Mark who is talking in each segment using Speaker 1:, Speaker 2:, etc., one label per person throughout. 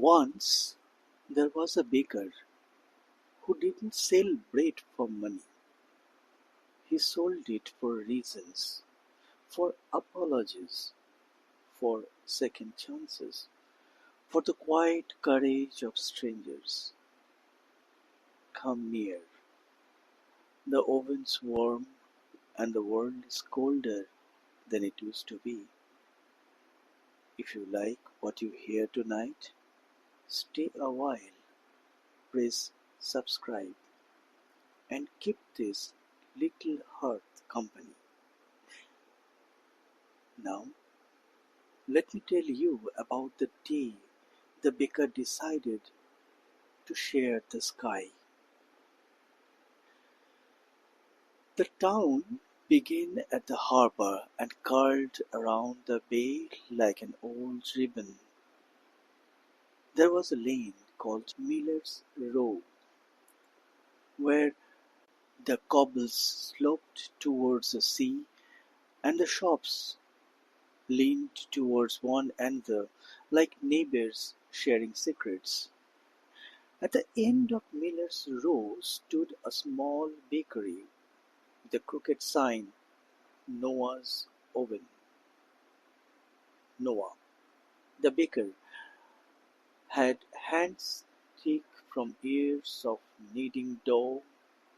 Speaker 1: Once there was a baker who didn't sell bread for money. He sold it for reasons, for apologies, for second chances, for the quiet courage of strangers. Come near. The oven's warm and the world is colder than it used to be. If you like what you hear tonight, stay a while, press subscribe, and keep this little hearth company. Now, let me tell you about the day the baker decided to share the sky. The town began at the harbor and curled around the bay like an old ribbon. There was a lane called Miller's Row, where the cobbles sloped towards the sea and the shops leaned towards one another like neighbors sharing secrets. At the end of Miller's Row stood a small bakery with a crooked sign, Noah's Oven. Noah, the baker, had hands thick from years of kneading dough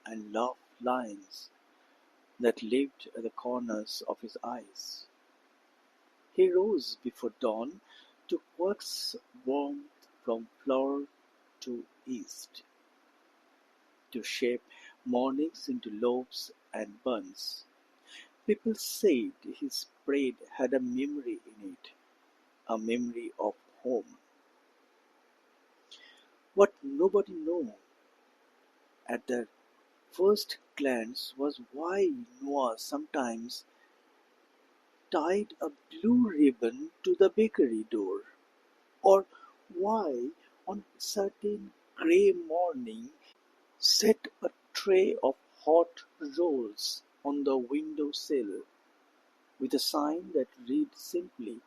Speaker 1: and laugh lines that lived at the corners of his eyes. He rose before dawn to coax warmth from floor to east, to shape mornings into loaves and buns. People said his bread had a memory in it, a memory of home. What nobody knew at the first glance was why Noah sometimes tied a blue ribbon to the bakery door, or why on certain grey morning set a tray of hot rolls on the window sill with a sign that read simply,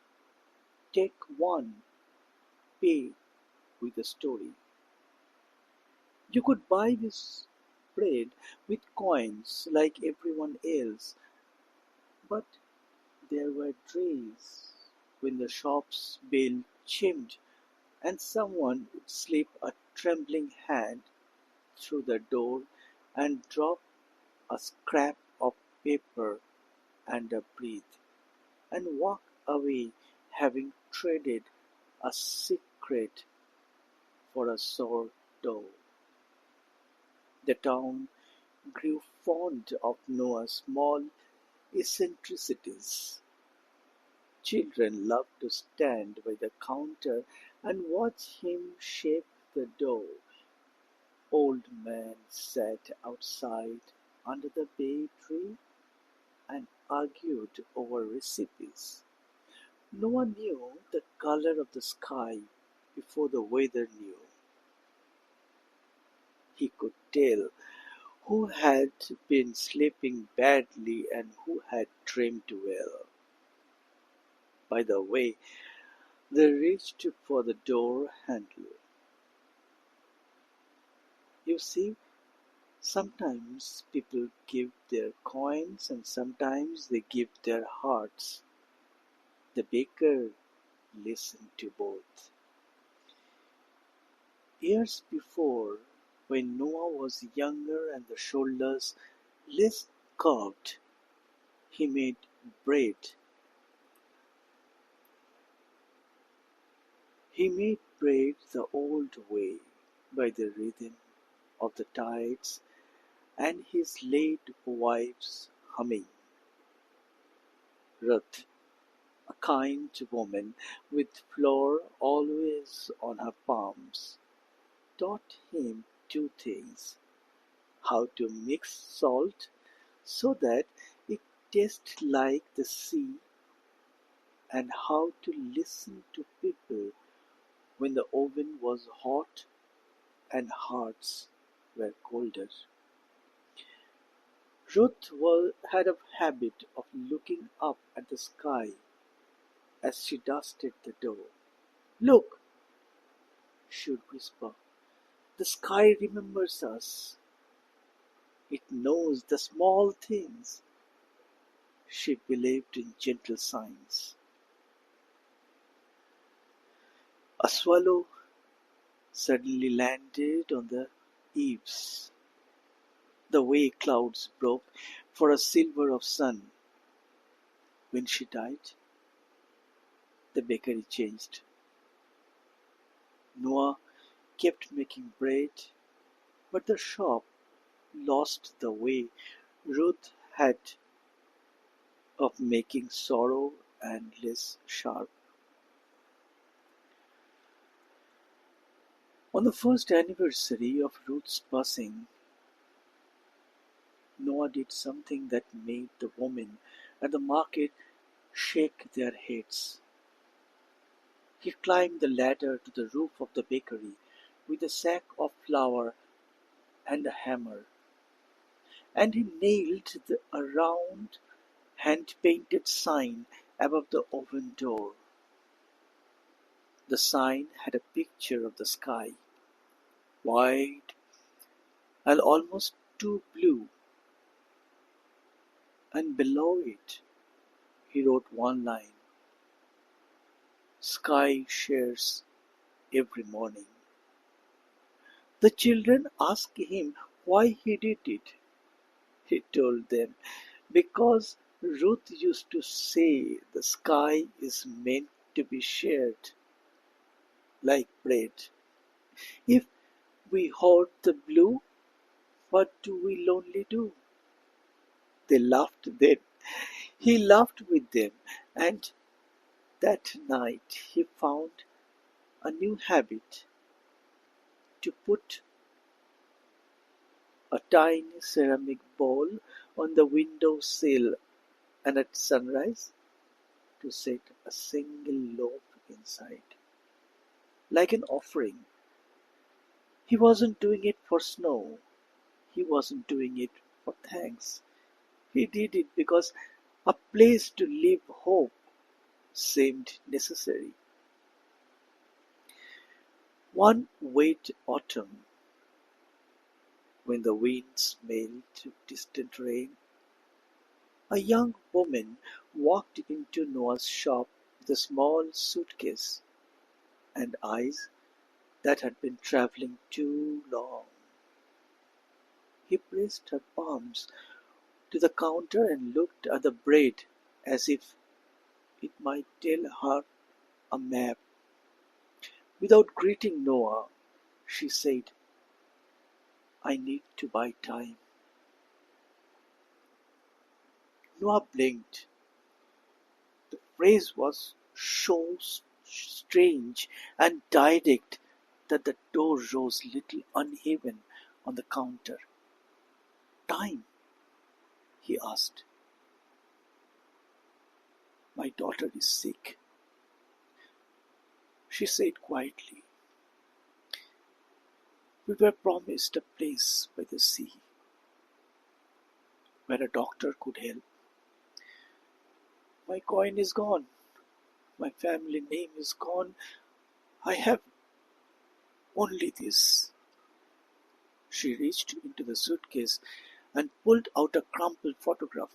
Speaker 1: "Take one, pay with a story." You could buy this bread with coins like everyone else, but there were days when the shop's bell chimed and someone would slip a trembling hand through the door and drop a scrap of paper and a bread, and walk away having traded a secret for a sour dough. The town grew fond of Noah's small eccentricities. Children loved to stand by the counter and watch him shape the dough. Old men sat outside under the bay tree and argued over recipes. No one knew the color of the sky before the weather knew. He could tell who had been sleeping badly and who had dreamed well by the way they reached for the door handle. You see, sometimes people give their coins and sometimes they give their hearts. The baker listened to both. Years before, when Noah was younger and the shoulders less curved, he made bread. He made bread the old way, by the rhythm of the tides and his late wife's humming. Ruth, a kind woman with flour always on her palms, taught him two things: how to mix salt so that it tastes like the sea, and how to listen to people when the oven was hot and hearts were colder. Had a habit of looking up at the sky as she dusted the dough. "Look!" should whisper. The sky remembers us. It knows the small things. She believed in gentle signs. A swallow suddenly landed on the eaves. The way clouds broke for a silver of sun. When she died, the bakery changed. Noah kept making bread, but the shop lost the way Ruth had of making sorrow and less sharp. On the first anniversary of Ruth's passing, Noah did something that made the women at the market shake their heads. He climbed the ladder to the roof of the bakery with a sack of flour and a hammer, and he nailed a round hand-painted sign above the oven door. The sign had a picture of the sky, wide and almost too blue, and below it he wrote one line: "Sky shares every morning." The children asked him why he did it. He told them, "Because Ruth used to say the sky is meant to be shared, like bread. If we hoard the blue, what do we lonely do?" They laughed then. He laughed with them, and that night he found a new habit: to put a tiny ceramic bowl on the window sill, and at sunrise to set a single loaf inside, like an offering. He wasn't doing it for snow. He wasn't doing it for thanks. He did it because a place to live hope seemed necessary. One wet autumn, when the wind smelled of distant rain, a young woman walked into Noah's shop with a small suitcase and eyes that had been traveling too long. He pressed her palms to the counter and looked at the bread as if it might tell her a map. Without greeting Noah, she said, "I need to buy time." Noah blinked. The phrase was so strange and direct that the door rose little uneven on the counter. "Time?" he asked. "My daughter is sick," she said quietly. "We were promised a place by the sea where a doctor could help. My coin is gone. My family name is gone. I have only this." She reached into the suitcase and pulled out a crumpled photograph.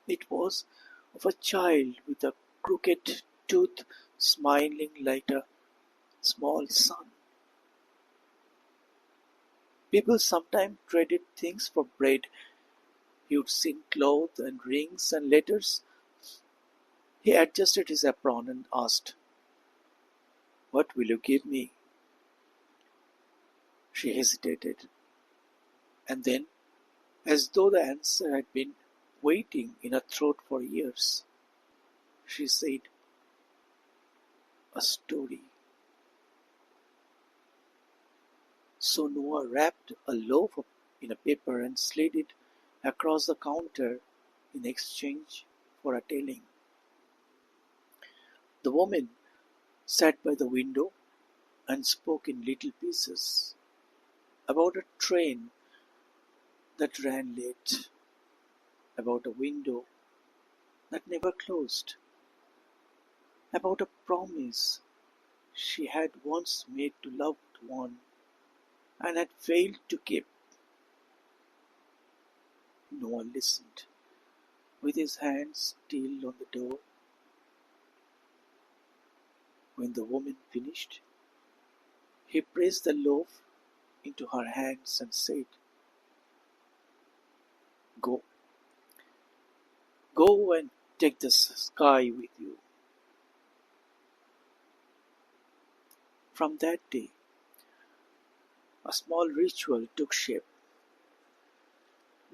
Speaker 1: It was of a child with a crooked tooth smiling like a small sun. People sometimes traded things for bread. You'd seen clothes and rings and letters. He adjusted his apron and asked, "What will you give me?" She hesitated, and then, as though the answer had been waiting in her throat for years, she said, "A story." So Noah wrapped a loaf in a paper and slid it across the counter in exchange for a telling. The woman sat by the window and spoke in little pieces about a train that ran late, about a window that never closed, about a promise she had once made to loved one and had failed to keep. Noah listened, with his hands still on the door. When the woman finished, he pressed the loaf into her hands and said, Go, go and take the sky with you. From that day, a small ritual took shape.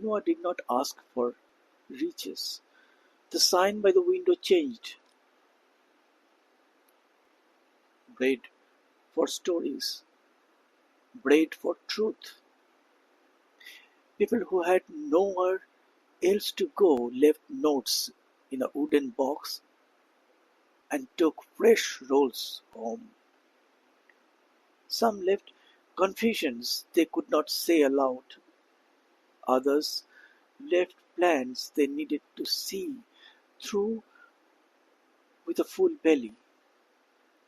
Speaker 1: Noah did not ask for riches. The sign by the window changed. Bread for stories, bread for truth. People who had nowhere else to go left notes in a wooden box and took fresh rolls home. Some left confessions they could not say aloud. Others left plans they needed to see through with a full belly.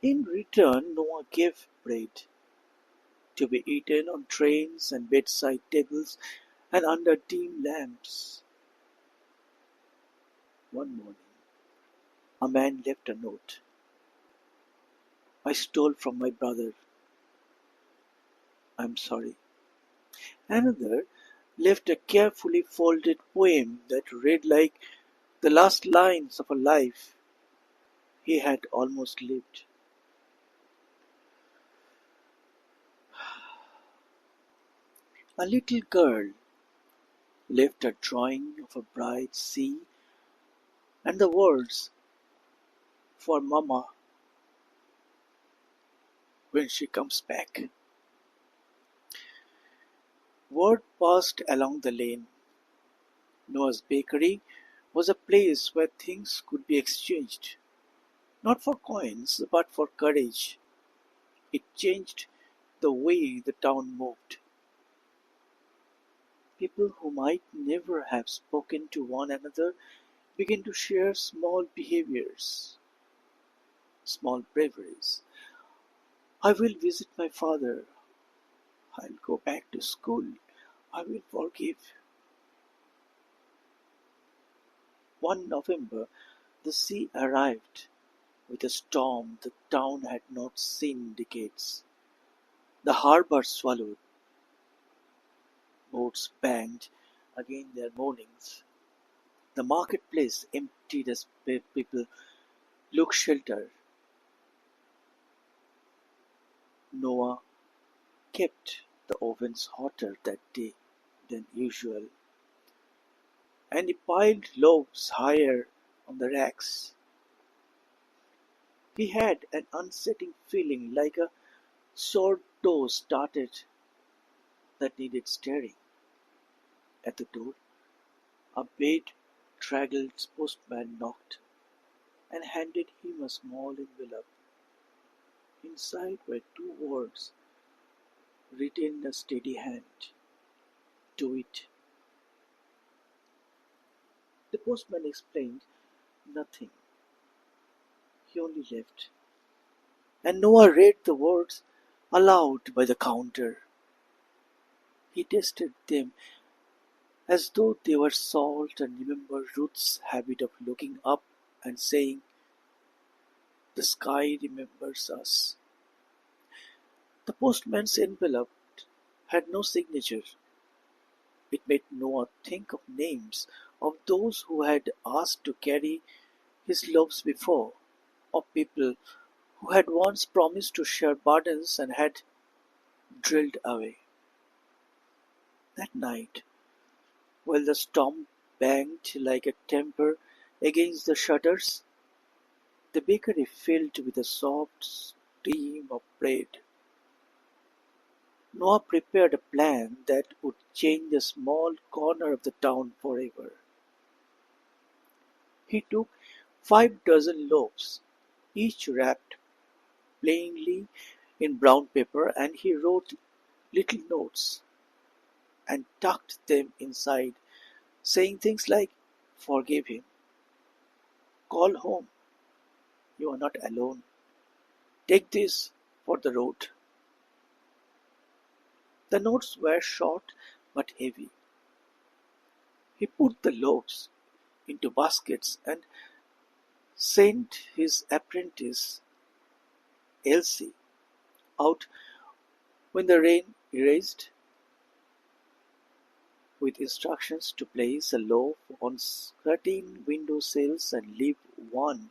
Speaker 1: In return, Noah gave bread to be eaten on trains and bedside tables and under dim lamps. One morning, a man left a note. I stole from my brother. I'm sorry. Another left a carefully folded poem that read like the last lines of a life he had almost lived. A little girl left a drawing of a bright sea and the words, for Mama when she comes back. Word passed along the lane. Noah's bakery was a place where things could be exchanged, not for coins, but for courage. It changed the way the town moved. People who might never have spoken to one another began to share small behaviors, small braveries. I will visit my father. I'll go back to school. I will forgive. One November, the sea arrived with a storm the town had not seen in decades. The harbor swallowed. Boats banged against their moorings. The marketplace emptied as people looked shelter. Noah kept the ovens hotter that day than usual, and he piled loaves higher on the racks. He had an unsettling feeling like a sourdough started that needed stirring. At the door, a bedraggled postman knocked and handed him a small envelope. Inside were two words written in a steady hand. Do it. The postman explained nothing. He only left. And Noah read the words aloud by the counter. He tasted them as though they were salt and remembered Ruth's habit of looking up and saying, The sky remembers us. The postman's envelope had no signature. It made Noah think of names of those who had asked to carry his loaves before, of people who had once promised to share burdens and had drilled away. That night, while the storm banged like a temper against the shutters, the bakery filled with a soft steam of bread. Noah prepared a plan that would change the small corner of the town forever. He took 5 dozen loaves, each wrapped plainly in brown paper, and he wrote little notes and tucked them inside, saying things like, Forgive him, call home, you are not alone. Take this for the road. The notes were short but heavy. He put the loaves into baskets and sent his apprentice Elsie out when the rain erased, with instructions to place a loaf on certain window sills and leave one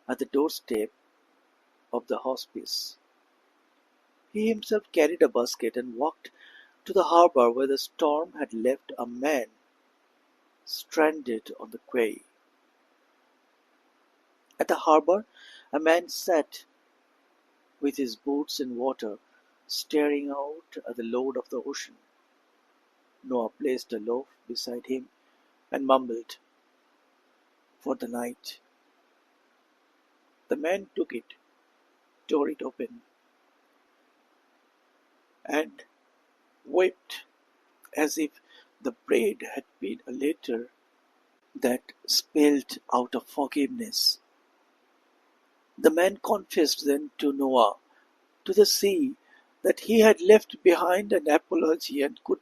Speaker 1: at the doorstep of the hospice. He himself carried a basket and walked to the harbour where the storm had left a man stranded on the quay. At the harbour, a man sat with his boots in water, staring out at the load of the ocean. Noah placed a loaf beside him and mumbled, "For the night." The man took it, tore it open, and wept as if the bread had been a letter that spelled out of forgiveness. The man confessed then to Noah, to the sea, that he had left behind an apology and could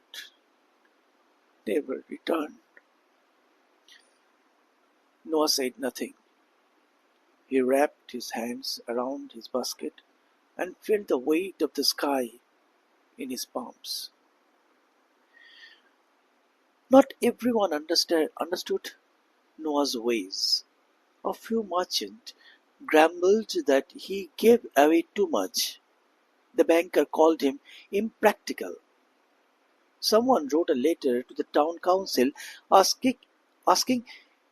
Speaker 1: never return. Noah said nothing. He wrapped his hands around his basket and felt the weight of the sky in his palms. Not everyone understood Noah's ways. A few merchants grumbled that he gave away too much. The banker called him impractical. Someone wrote a letter to the town council asking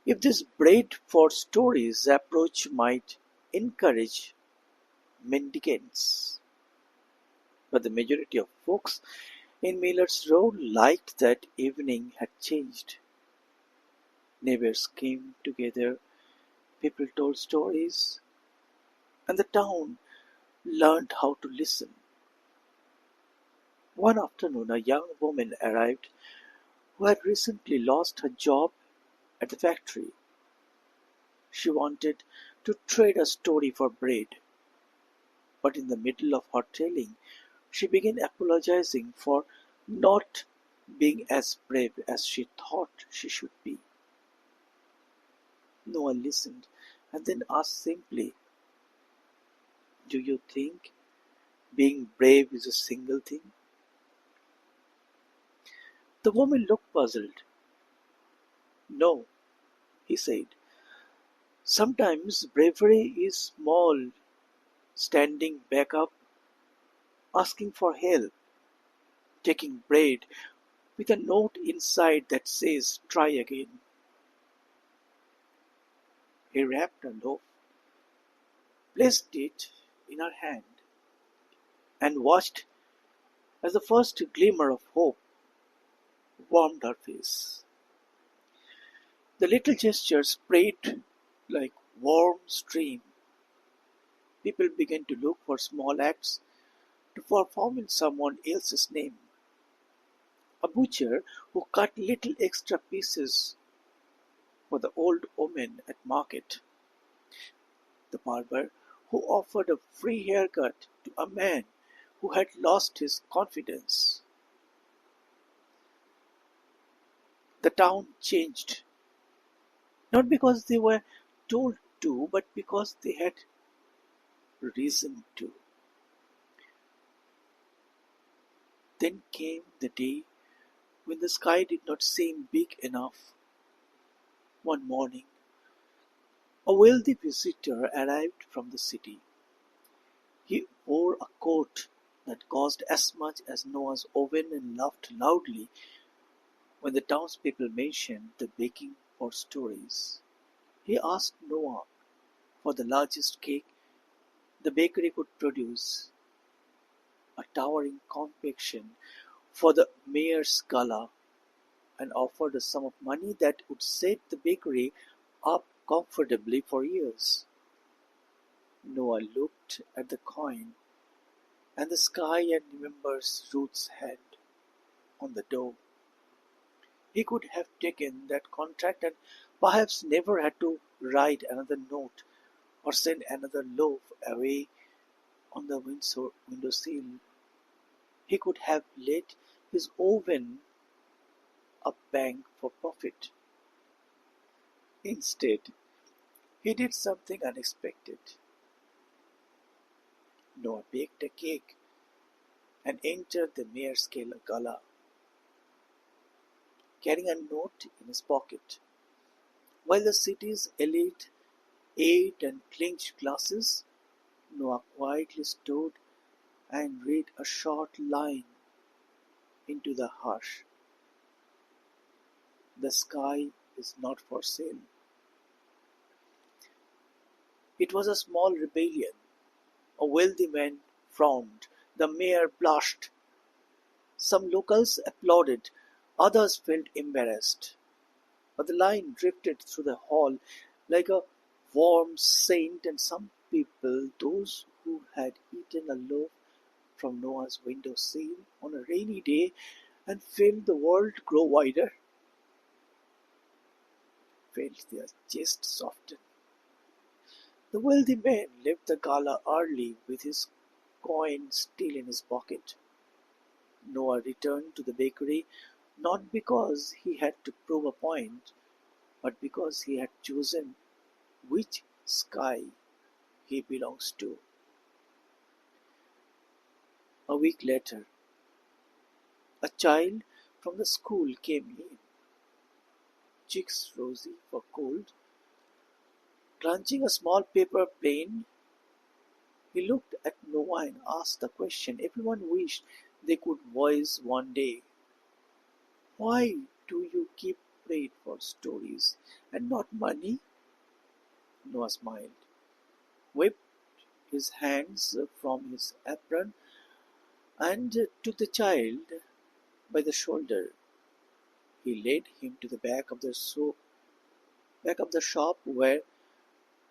Speaker 1: if this bread for stories approach might encourage mendicants. But the majority of folks in Miller's Road liked that evening had changed. Neighbors came together, people told stories, and the town learned how to listen. One afternoon, a young woman arrived who had recently lost her job at the factory. She wanted to trade a story for bread, but in the middle of her telling, she began apologizing for not being as brave as she thought she should be. Noah listened and then asked simply, "Do you think being brave is a single thing?" The woman looked puzzled. "No," he said. "Sometimes bravery is small, standing back up, asking for help, taking bread with a note inside that says, 'Try again.'" He wrapped a loaf, placed it in her hand, and watched as the first glimmer of hope warmed her face. The little gesture spread like warm stream. People began to look for small acts to perform in someone else's name. A butcher who cut little extra pieces for the old woman at market. The barber who offered a free haircut to a man who had lost his confidence. The town changed, not because they were told to, but because they had reason to. Then came the day when the sky did not seem big enough. One morning, a wealthy visitor arrived from the city. He wore a coat that cost as much as Noah's oven and laughed loudly when the townspeople mentioned the baking for stories. He asked Noah for the largest cake the bakery could produce, a towering confection for the mayor's gala, and offered a sum of money that would set the bakery up comfortably for years. Noah looked at the coin and the sky and remembered Ruth's hand on the door. He could have taken that contract and perhaps never had to write another note or send another loaf away on the windowsill. He could have let his oven up bank for profit. Instead, he did something unexpected. Noah baked a cake and entered the mayor's gala, carrying a note in his pocket. While the city's elite ate and clinked glasses, Noah quietly stood and read a short line into the hush. The sky is not for sale. It was a small rebellion. A wealthy man frowned. The mayor blushed. Some locals applauded. Others felt embarrassed. But the line drifted through the hall like a warm scent, and some people, those who had eaten a loaf from Noah's window sill on a rainy day and felt the world grow wider, felt their chests soften. The wealthy man left the gala early with his coin still in his pocket. Noah returned to the bakery not because he had to prove a point, but because he had chosen which sky he belongs to. A week later, a child from the school came in, cheeks rosy for cold. Crunching a small paper plane, he looked at Noah and asked the question everyone wished they could voice one day. Why do you keep bread for stories and not money? Noah smiled, whipped his hands from his apron, and took the child by the shoulder. He led him to the back of the shop where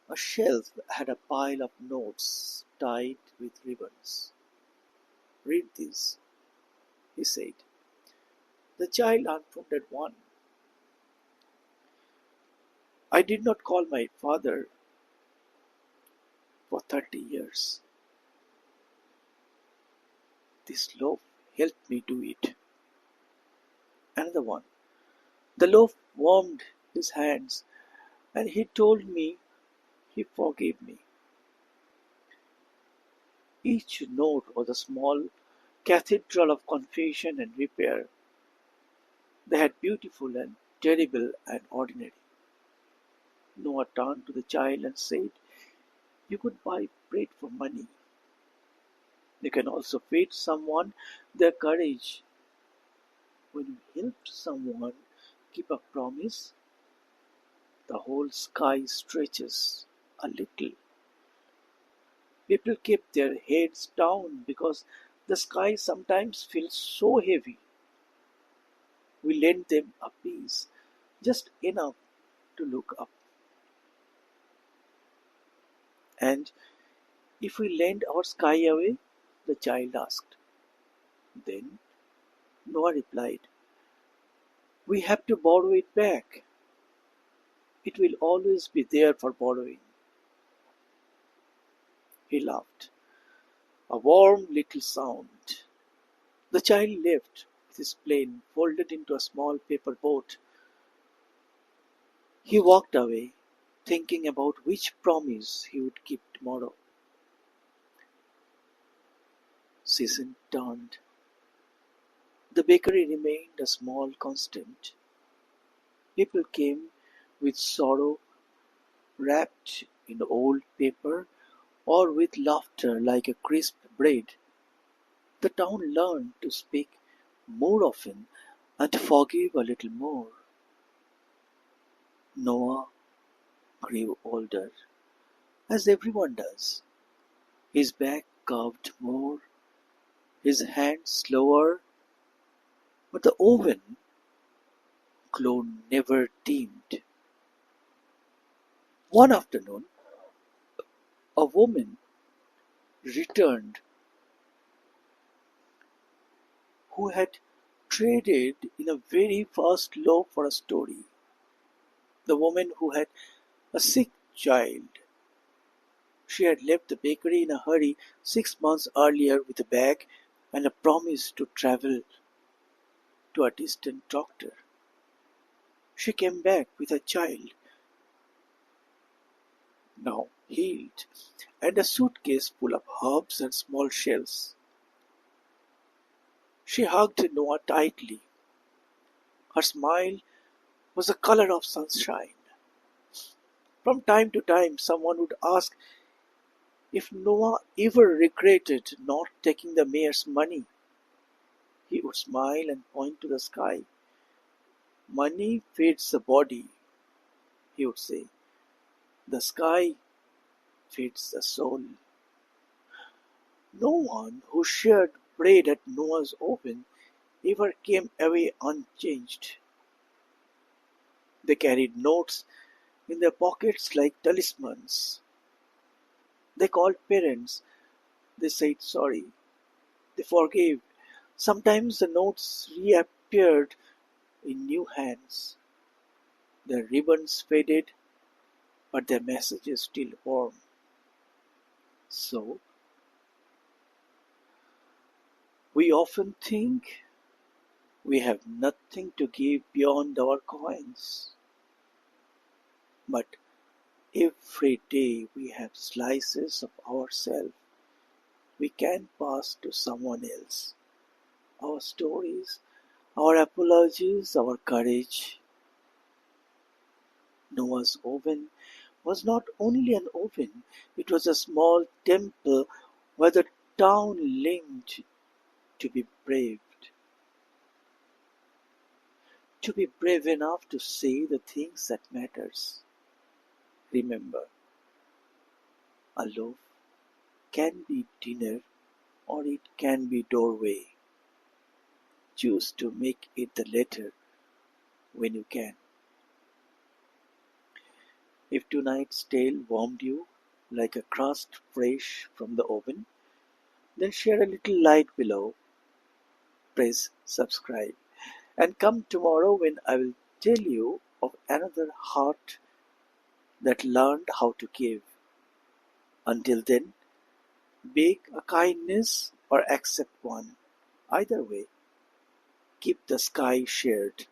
Speaker 1: a shelf had a pile of notes tied with ribbons. Read this, he said. The child unfolded one. I did not call my father for 30 years. This loaf helped me do it. Another one. The loaf warmed his hands, and he told me he forgave me. Each note was a small cathedral of confession and repair. They had beautiful and terrible and ordinary. Noah turned to the child and said, you could buy bread for money. You can also feed someone their courage. When you help someone keep a promise, the whole sky stretches a little. People keep their heads down because the sky sometimes feels so heavy. We lend them a piece, just enough to look up. And if we lend our sky away, the child asked. Then Noah replied, we have to borrow it back. It will always be there for borrowing. He laughed, a warm little sound. The child left with his plane folded into a small paper boat. He walked away, thinking about which promise he would keep tomorrow. Season turned. The bakery remained a small constant. People came with sorrow wrapped in old paper or with laughter like a crisp bread. The town learned to speak more often and to forgive a little more. Noah grew older, as everyone does. His back curved more, his hands slower, but the oven glow never dimmed. One afternoon, a woman returned who had traded in a very fast loaf for a story. The woman who had a sick child. She had left the bakery in a hurry 6 months earlier with a bag and a promise to travel to a distant doctor. She came back with a child, now healed, and a suitcase full of herbs and small shells. She hugged Noah tightly. Her smile was the color of sunshine. From time to time, someone would ask if Noah ever regretted not taking the mayor's money. He would smile and point to the sky. Money feeds the body, he would say. The sky feeds the soul. No one who shared bread at Noah's oven ever came away unchanged. They carried notes in their pockets like talismans. They called parents. They said sorry. They forgave. Sometimes the notes reappeared in new hands. Their ribbons faded, but their messages still warm. So, we often think we have nothing to give beyond our coins. But every day we have slices of ourselves we can pass to someone else. Our stories, our apologies, our courage. Noah's oven was not only an oven, it was a small temple where the town linked to be brave, to be brave enough to say the things that matters. Remember, a loaf can be dinner or it can be doorway. Choose to make it the latter when you can. If tonight's tale warmed you like a crust fresh from the oven, then share a little light below, press subscribe, and come tomorrow when I will tell you of another heart that learned how to give. Until then, beg a kindness or accept one. Either way, keep the sky shared.